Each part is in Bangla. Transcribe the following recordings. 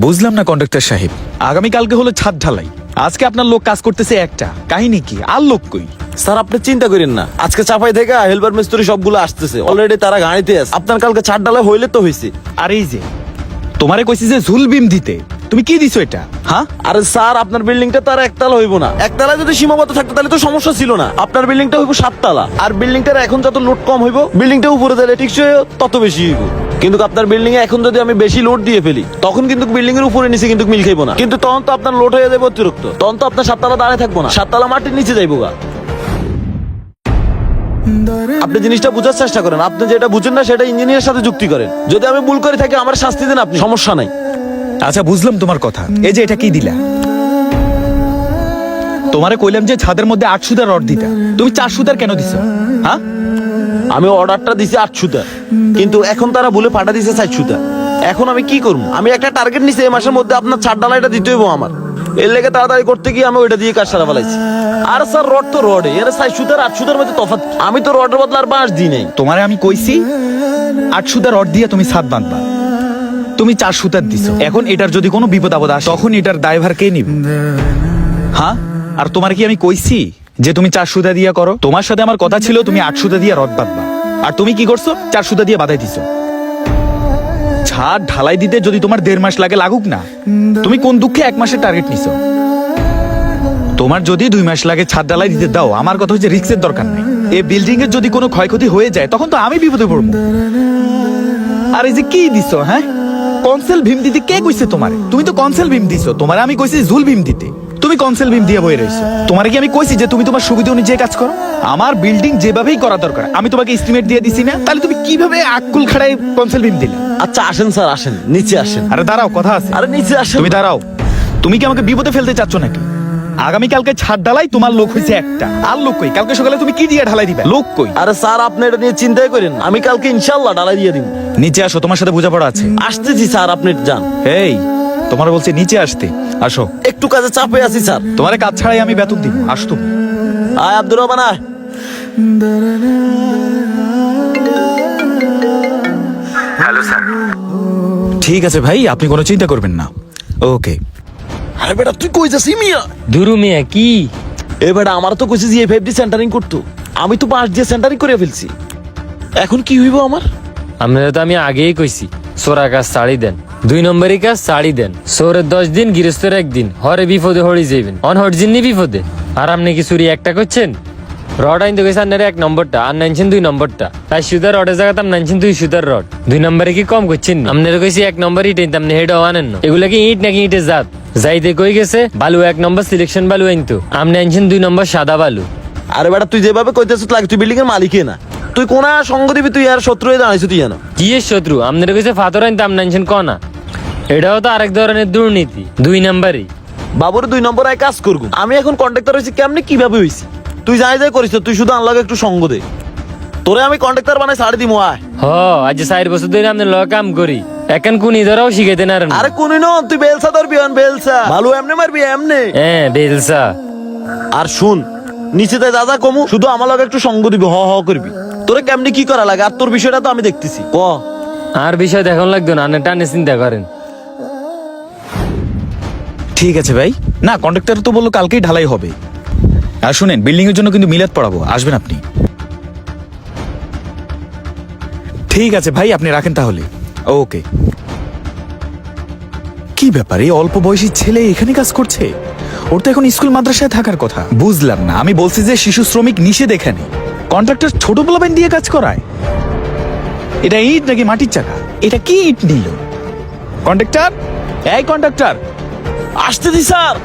বুঝলাম না কন্ডাক্টর সাহেব, আগামীকালকে হলো ছাদ ঢালাই, আজকে আপনার লোক কাজ করতেছে একটা, কাহিনী কি? আর লোক কই? স্যার আপনি চিন্তা করেন না, আজকে চাপাই থেকে হেলপার মিস্ত্রি সবগুলো আসতেছে, অলরেডি তারা গাড়িতে আছে। আপনার কালকে ছাদ ঢালাই হইলে তো হয়েছে। আর এই যে তোমারে কইছি যে ঝুল বিম দিতে, তুমি কি দিছো এটা? হ্যাঁ আরে স্যার আপনার বিল্ডিংটা তো আর একতলা হইব না, একতলায় যদি সীমাবদ্ধ থাকতো তাহলে তো সমস্যা ছিল না। আপনার বিল্ডিংটা হইব 7 তলা, আর বিল্ডিংটার এখন যত লোড কম হইব বিল্ডিংটা উপরে দিলে টিকসই তত বেশি হইব। কিন্তু আপনার বিল্ডিং এ এখন যদি আমি বেশি লোড দিয়ে ফেলি তখন কিন্তু বিল্ডিং এর উপরে নিচে কিন্তু মিল খাইবো না, কিন্তু তখন তো আপনার লোড হয়ে যাবে অতিরিক্ত, তখন তো আপনার 7 তলা দাঁড়ায় থাকবো না, 7 তলা মাটির নিচে যাইবো গা। আপনি জিনিসটা বুঝার চেষ্টা করেন, আপনি যেটা বুঝেন না সেটা ইঞ্জিনিয়ারের সাথে যুক্তি করেন। যদি আমি ভুল করে থাকি আমার শাস্তি দেন, আপনি সমস্যা নাই। আচ্ছা বুঝলাম তোমার কথা। এই যে এটা কি দিলা? তোমারে কইলাম যে ছাদের মধ্যে 8 সুতার রড দিতা, তুমি 4 সুতার কেন দিছো? হ্যাঁ আমি অর্ডারটা দিছি 8 সুতা, কিন্তু এখন তারা বলে পাঠা দিছে 4 সুতা। এখন আমি কি করবো? আমি একটা টার্গেট নিছি এই মাসের মধ্যে আপনার ছাদ ঢালাইটা দিতে হইব আমার, এর লেগে তাড়াতাড়ি করতে গিয়ে আমি ওইটা দিয়ে কাজ সারা ফেলাইছি। আর স্যার রড তো রডে, এর 4 সুতার 8 সুতার মধ্যে তফাৎ। আমি তো রডের বদলে আর বাঁশ দিই নাই। তোমারে আমি কইছি 8 সুতার রড দিয়ে তুমি ছাদ বাঁধবা, তুমি 4 সুতার দিছো। এখন এটার যদি কোনো বিপদ আপদ আসে তখন এটার দায়ভার কে নিবে? হ্যাঁ আর তোমার কি আমি কইছি যে তুমি 4 সুতা দিয়ে করো? তোমার সাথে আমার কথা ছিল তুমি 8 সুতা দিয়ে রড বাঁধবা, আর তুমি কি করছো? 4 সুতা দিয়ে বাঁধাই দিছো। ছাদ ঢালাই দিতে যদি তোমার 1.5 মাস লাগে, লাগুক না। তুমি কোন দুঃখে 1 মাসের টার্গেট নিছো? তোমার যদি 2 মাস লাগে ছাদ ঢালাই দিতে দাও, আমার কথা হচ্ছে রিস্কের দরকার নেই। এই বিল্ডিং এর যদি কোনো ক্ষয়ক্ষতি হয়ে যায় তখন তো আমি বিপদে পড়বো। আর এই যে কি দিছো? হ্যাঁ কনসেল ভীম দিতে কে কইছে তোমারে? তুমি তো কনসেল ভীম দিছো, তোমারে আমি কইছি ঝুল ভীম দিতে, তুমি কনসেল ভীম দিয়ে বয়ে রইছো। তোমারে কি আমি কইছি যে তুমি তোমার সুবিধা অনুযায়ী কাজ করো? আমার বিল্ডিং যেভাবেই করা দরকার আমি তোমাকে এস্টিমেট দিয়ে দিছি না, তাহলে তুমি কিভাবে আক্কুল খাড়াই কনসেল ভীম দিলে? আচ্ছা আসেন স্যার, আসেন নিচে আসেন। আরে দাঁড়াও, কথা আছে। আরে নিচে আসেন। তুমি দাঁড়াও, তুমি কি আমাকে বিপদে ফেলতে চাচ্ছ নাকি? আগামীকালকে ছাদ ঢালাই, তোমার লোক হয়েছে একটা, আর লোক কই? কালকে সকালে তুমি কি দিয়ে ঢালাই দিবে? লোক কই? আরে স্যার আপনি এটা নিয়ে চিন্তাই করেন, আমি কালকে ইনশাআল্লাহ ঢালাই দিয়ে দিব। নিচে আসো, তোমার সাথে বোঝাপড়া আছে। আসতেছি স্যার, আপনি যান। এই তোমার বলছে নিচে আসতে, আসো। একটু কাজে চাপে আছি স্যার। তোমার কাজ ছাড়াই আমি বেতন দিব, আসো তুমি। আয় আব্দুর রহমান আয়। Hello sir. ঠিক আছে ভাই, আপনি কোনো চিন্তা করবেন না। ওকে। আরে বেটা তুই কই যাস মিয়া? দুরু মিয়া কি? এ বেটা আমার তো কইছিস যে 5D সেন্টারিং করতো, আমি তো 5 দিয়ে সেন্টারিং করে ফেলছি। এখন কি হইব আমার? আপনারা তো আমি আগেই কইছি সোরা কাজ ছাড়ি দেন, 2 নম্বরই কাজ ছাড়ি দেন। সোরের 10 দিন, গৃহস্থের 1 দিন, হরে বিপদে হরি যাইবেন, অন হরজিননি বিপদে। আর আপনি কি চুরি একটা করছেন? রড আইন তো গেছে আপনারা 1 নম্বরটা, আর নাইনছেন 2 নম্বরটা। তাই সুতার রডের জায়গাতে আপনি নাইনছেন 2 সুতার রড। 2 নম্বরে কি কম করছেন? আপনারা কইছি 1 নম্বর ইট আইনতে, আপনি হেড আনেন না। এগুলা কি ইট নাকি ইটের জাত? যাইতে কই গেছে বালু 1 নম্বর সিলেকশন বালু আইনতো, আপনি আনছেন 2 নম্বর সাদা বালু। আরে বেটা তুই যেভাবে কইতেছিস লাগে তুই বিল্ডিং এর মালিকই না, তুই কোনা সঙ্গ দিবি? তুই আর শত্রু হয়ে দাঁড়াইছিস তুই জানো? কি এর শত্রু? আপনারা কইছে ফাতর আইনতে, আপনি আনছেন কনা। এটাও তো আরেক ধরনের দুর্নীতি, 2 নম্বরই। বাবুর 2 নম্বর আয় কাজ করবো। আমি এখন কন্ট্রাক্টর হইছি কেমনে কিভাবে হইছি? তুই যাই যাই করিস, তুই শুধু আনলাগে একটু সঙ্গ দে, তোরে আমি কন্ট্রাক্টর বানাই ছাড়ি দিমু। আয়। হ আজ 4 বছর ধরে আপনার লগে কাম করি, এখন কোনি ধরাও শিখাইতে না। আরে কোনি ন, তুই বেলসা ধরবি, বেলসা ভালো এমনে মারবি এমনে। হ্যাঁ বেলসা। আর শুন, নিচেতে দাদা কমু, শুধু আমার লগে একটু সঙ্গ দিবি, হ হ করবি। তোরে কেমনে কি করা লাগে আর তোর বিষয়টা তো আমি দেখতেছি। ক আর বিষয় দেখন লাগতো না, আপনি টানে চিন্তা করেন। ঠিক আছে ভাই। না কন্ট্রাক্টর তো বললো কালকেই ঢালাই হবে। আর শুনেন, বিল্ডিং এর জন্য কিন্তু মিলাদ পড়াবো, আসবেন আপনি। ঠিক আছে ভাই, আপনি রাখেন তাহলে। ওকে। কি ব্যাপার, এই অল্প বয়সী ছেলে এখানে কাজ করছে? ওর তো এখন স্কুল মাদ্রাসায় থাকার কথা। বুঝলাম না, আমি বলছি যে শিশু শ্রমিক নিষেধ এখানে, কন্ট্রাক্টর ছোট পোলাপাইন দিয়ে কাজ করায়। এটা ইট নাকি মাটির চাকা? এটা কি ইট নিল? কন্ট্রাক্টর, এই কন্ট্রাক্টর, আসতেছি স্যার।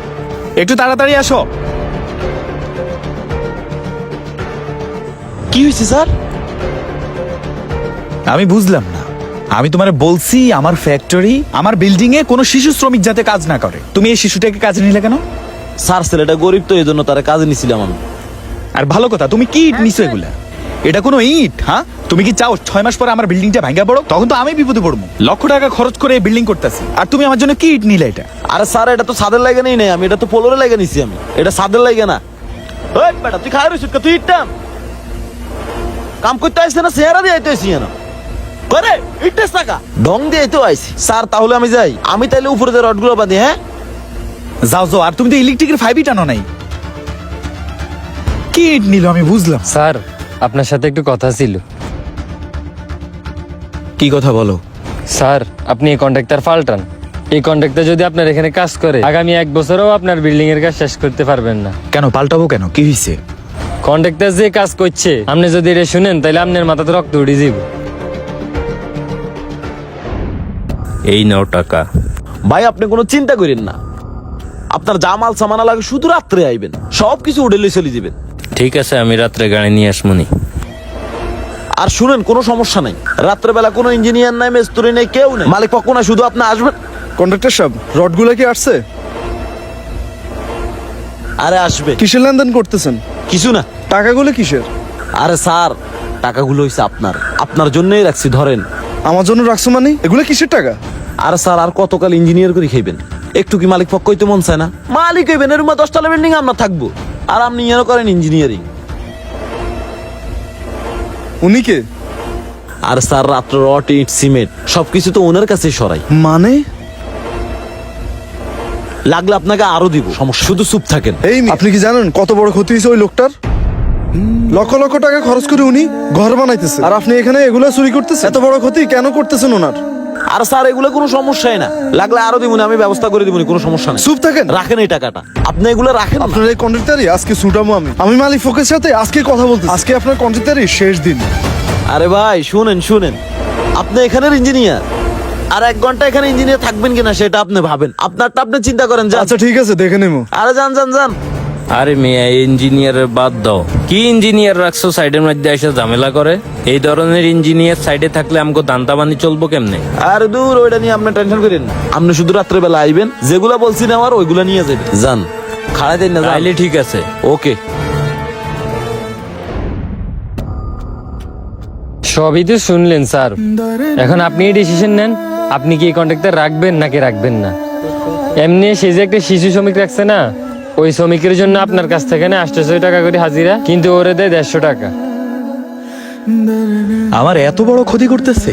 একটু তাড়াতাড়ি আসো। কি হয়েছে স্যার? আমি বুঝলাম না, আমি তোমারে বলছি আমার ফ্যাক্টরি, আমার বিল্ডিং এ কোনো শিশু শ্রমিক যাতে কাজ না করে, তুমি এই শিশুটাকে কাজে নিলে কেন? স্যার ছেলেটা গরিব তো এই জন্য তারা কাজে নিছিলাম আমি। আর ভালো কথা, তুমি কি ইট নিছো এগুলা? এটা কোনো ইট? হ্যাঁ, তুমি কি চাও 6 মাস পরে আমার বিল্ডিংটা ভাঙা পড়ো? তখন তো আমি বিপদে পড়বো। লক্ষ টাকা খরচ করে বিল্ডিং করতেছি, আর তুমি আমার জন্য কি ইট নিলে এটা? আরে স্যার এটা তো ছাদের লাগে নেই, আমি এটা তো পোলোরে লাগে নিছি। আমি এটা ছাদের লাগে না। ওই বেটা তুই খাই রইছিস, তুই ইটটা কাম করতে আসছে না, চেহারা দিয়ে আইতে আসছি না। করে ইটের টাকা ঢং দিয়ে তো আইছি স্যার। তাহলে আমি যাই, আমি তাইলে উপরে যে রডগুলো বাঁধি। হ্যাঁ যাও যাও। আর তুমি তো ইলেকট্রিকের ফাইভই টানো নাই, কি ইট নিল আমি বুঝলাম। স্যার আপনার সাথে একটু কথা ছিল। কি কথা বলো? স্যার আপনি এই কন্ট্রাক্টর পাল্টান। এই কন্ট্রাক্টর যদি আপনার এখানে কাজ করে আগামী 1 বছরেও আপনার বিল্ডিং এর কাজ শেষ করতে পারবেন না। কেন পাল্টাবো কেন? কি হয়েছে? কন্ট্রাক্টর যে কাজ করছে আপনি যদি এটা শুনেন তাহলে আপনার মাথাতে রক্ত উঠে যাবে। এই নাও টাকা। ভাই আপনি কোনো চিন্তা করেন না, আপনার যা মাল সামানা লাগে শুধু রাত্রে আইবেন, সবকিছু উঠে চলে যাবেন। ঠিক আছে, আমি রাত্রে গাড়ি নিয়ে আসমনি। আর শুনেন কোনো সমস্যা নাই, রাত্রেবেলা কোনো ইঞ্জিনিয়ার নাই, মিস্ত্রি নেই, কেউ নেই, মালিক পক্ষ না, শুধু আপনি আসবেন। কন্ট্রাক্টর সাহেব, রডগুলো কি আসছে? আরে আসবে, কিসের লেনদেন করতেছেন? কিছু না। টাকাগুলো কিসের? আরে স্যার টাকাগুলো হইছে আপনার, আপনার জন্যই রাখছি, ধরেন। আমার জন্য রাখছো মানে? এগুলো কিসের টাকা? আরে স্যার আর কতকাল ইঞ্জিনিয়ার করে খাইবেন, একটু কি মালিক পক্ষ হইতে মন চায় না? মালিক হইবেন, এর মধ্যে 10 তলা বিল্ডিং আমরা থাকবো, আর আপনি ইয়েও করেন ইঞ্জিনিয়ারিং। উনি কে? আর স্যার রাত্র রড ইট সিমেন্ট সবকিছু তো ওনার কাছে সরাই, মানে লাগলে আপনাকে আরো দিব, সমস্যা, শুধু চুপ থাকেন। এই আপনি কি জানেন কত বড় ক্ষতি হয়েছে ওই লোকটার? লক্ষ লক্ষ টাকা খরচ করে উনি ঘর বানাইতেছে, আর আপনি এখানে এগুলো চুরি করতেছেন। এত বড় ক্ষতি কেন করতেছেন ওনার? আর স্যার এগুলো কোনো সমস্যাই না, লাগলে আরো দিব, আমি ব্যবস্থা করে দিব, কোনো সমস্যা নেই। চুপ থাকেন, রাখেন এই টাকাটা, আপনি এগুলো রাখেন না। আপনার এই কন্ট্রাক্টারই আজকে ছুটাবো আমি মালিক ফোকের সাথে আজকে কথা বলতে। আজকে আপনার কন্ট্রাক্টারই শেষ দিন। আরে ভাই শুনেন শুনেন, আপনি এখানের ইঞ্জিনিয়ার, আর 1 ঘন্টা এখানে ইঞ্জিনিয়ার থাকবেন কিনা সেটা আপনি ভাবেন, আপনারটা আপনি চিন্তা করেন। যান। আচ্ছা ঠিক আছে, দেখে নেবো। আরে যান যান যান। আরে মেয়ে, ইঞ্জিনিয়ারের বাদ দাও। কি ইঞ্জিনিয়ার রাখছো সাইডের মধ্যে এসে ঝামেলা করে? এই ধরনের ইঞ্জিনিয়ার সাইডে থাকলে আমাকে দান্তাবানি চলবো কেমনে? আর দূর, ওইটা নিয়ে আপনি টেনশন করেন না, আপনি শুধু রাত্রে বেলা আইবেন, যেগুলা বলছি না আমার ওইগুলা নিয়ে যাবেন। যান, খাড়াই দেন না, তাইলে ঠিক আছে। ওকে। সবই তো শুনলেন স্যার, এখন আপনি ডিসিশন নেন, আপনি কি এই কন্ট্রাক্টর রাখবেন নাকি রাখবেন না। এমনি সে যে একটা শিশু শ্রমিক রাখছে না, ওই শ্রমিকের জন্য আপনার কাছ থেকে না 800 টাকা করে হাজিরা, কিন্তু ওরে দেয় 150 টাকা। আমার এত বড় ক্ষতি করতেছে?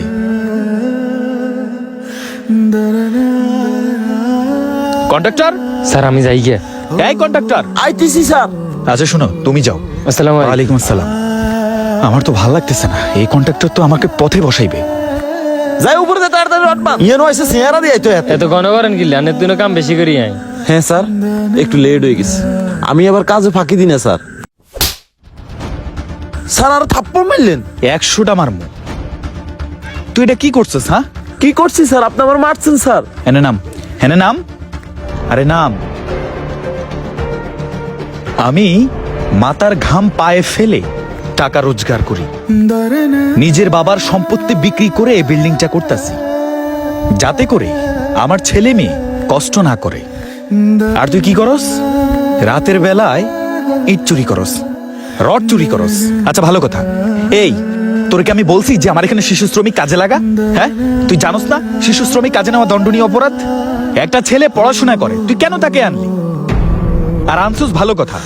কন্ট্রাক্টর, স্যার আমি যাই গিয়া। এই কন্ট্রাক্টর। আইতেছি স্যার। আচ্ছা শোনো, তুমি যাও। আসসালামু আলাইকুম। ওয়ালাইকুম আসসালাম। আমার তো ভালো লাগতেছে না, এই কন্ট্রাক্টর তো আমাকে পথে বসাইবে। যাই উপরে যা, তাড়াতাড়ি রড বান, ইয়ে নয়ছে চেহারা দিয়ে আইতো এত। এত ঘন করেন কি লেনের তুই কাম বেশি করি আই। হ্যাঁ স্যার, একটু লেট হয়ে গেছে, আমি আবার কাজে ফাঁকি দিই না স্যার। স্যার আর থাপ্পড় মারলেন? 100টা মারমু। তুই এটা কি করছিস? হ্যাঁ কি করছি স্যার? আপনি আমার মারছেন স্যার। হেনে নাম, হেনে নাম। আরে নাম। আমি মাতার ঘাম পায়ে ফেলে টাকা রোজগার করি, নিজের বাবার সম্পত্তি বিক্রি করে এই বিল্ডিংটা করতেছি, যাতে করে আমার ছেলে মেয়ে কষ্ট না করে। আর তুই কি করস? রাতের বেলায় ইট চুরি করস, রড চুরি করস। আচ্ছা ভালো কথা, এই তোরকে আমি বলছি যে আমার এখানে শিশু শ্রমিক কাজে লাগা? হ্যাঁ, তুই জানোস না শিশু শ্রমিক কাজে নেওয়া দণ্ডনীয় অপরাধ? একটা ছেলে পড়াশোনা করে, তুই কেন তাকে আনলি? আর আনছুস ভালো কথা,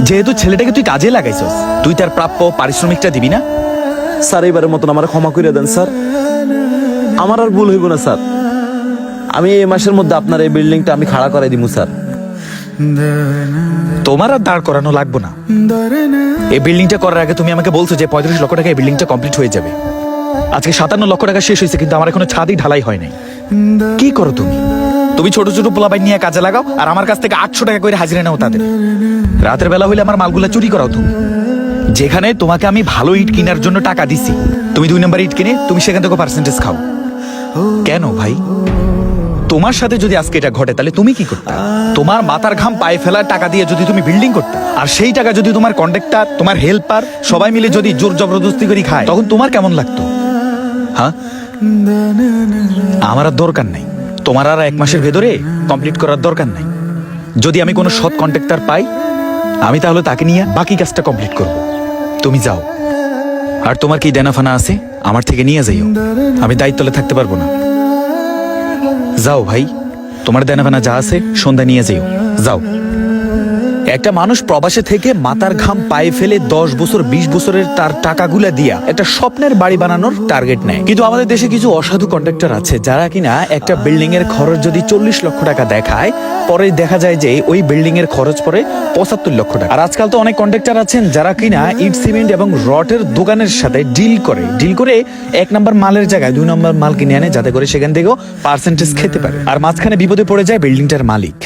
যেহেতু ছেলেটাকে তুই কাজে লাগাইছস, তুই তার প্রাপ্য পারিশ্রমিকটা দিবি না? স্যার এবারের মতন আমার ক্ষমা করে দেন স্যার, আমার আর ভুল হইব না স্যার। আমি এই মাসের মধ্যে আপনার এই বিল্ডিংটা আমি খাড়া করাই দিব স্যার। তোমার আর দাঁড় করানো লাগবে না। এই বিল্ডিংটা করার আগে তুমি আমাকে বলছো যে 35 লক্ষ টাকা এই বিল্ডিংটা কমপ্লিট হয়ে যাবে। আজকে 57 লক্ষ টাকা শেষ হয়েছে, কিন্তু আমার এখনো ছাদই ঢালাই হয় নাই। কি করো তুমি? তুমি ছোট ছোট পোলাপাই নিয়ে কাজে লাগাও, আর আমার কাছ থেকে 800 টাকা করে হাজিরা নাও তাদের। রাতের বেলা হইলে আমার মালগুলা চুরি করাও তুমি। যেখানে তোমাকে আমি ভালো ইট কেনার জন্য টাকা দিছি, তুমি 2 নম্বর ইট কিনে তুমি সেখান থেকে পার্সেন্টেজ খাও কেন ভাই? তোমার সাথে যদি আজকে এটা ঘটে তাহলে তুমি কি করতে? তোমার মাথার ঘাম পায়ে ফেলার টাকা দিয়ে যদি তুমি বিল্ডিং করতে, আর সেই টাকা যদি তোমার কন্ট্রাক্টর, তোমার হেল্পার সবাই মিলে যদি জোর জবরদস্তি করে খায়, তখন তোমার কেমন লাগতো? হ্যাঁ, আমার আর দরকার নাই, তোমার আর 1 মাসের ভেতরে কমপ্লিট করার দরকার নাই। যদি আমি কোনো সৎ কন্ট্রাক্টর পাই, আমি তাহলে তাকে নিয়ে বাকি কাজটা কমপ্লিট করব। তুমি যাও, আর তোমার কি দেনাফানা আছে আমার থেকে নিয়ে যাইও, আমি দায়িত্বলে থাকতে পারবো না। যাও ভাই, তোমার দেনাফানা যা আছে সন্ধ্যা নিয়ে যাও। যাও, একটা মানুষ প্রবাসে থেকে মাথার ঘাম পায়ে ফেলে 10 বছর 20 বছরের তার টাকাগুলা দিয়া একটা স্বপ্নের বাড়ি বানানোর টার্গেট নেয়। কিন্তু আমাদের দেশে কিছু অসাধু কন্ট্রাক্টর আছে যারা কিনা একটা বিল্ডিং এর খরচ যদি 40 লক্ষ টাকা দেখায়, পরে দেখা যায় যে ওই বিল্ডিং এর খরচ পড়ে 75 লক্ষ টাকা। আর আজকাল তো অনেক কন্ট্রাক্টর আছেন যারা কিনা ইট সিমেন্ট এবং রটের দোকানের সাথে ডিল করে 1 নম্বর মালের জায়গায় 2 নম্বর মাল কিনে আনে, যাতে করে সেখান থেকেও পার্সেন্টেজ খেতে পারে। আর মাঝখানে বিপদে পড়ে যায় বিল্ডিংটার মালিক।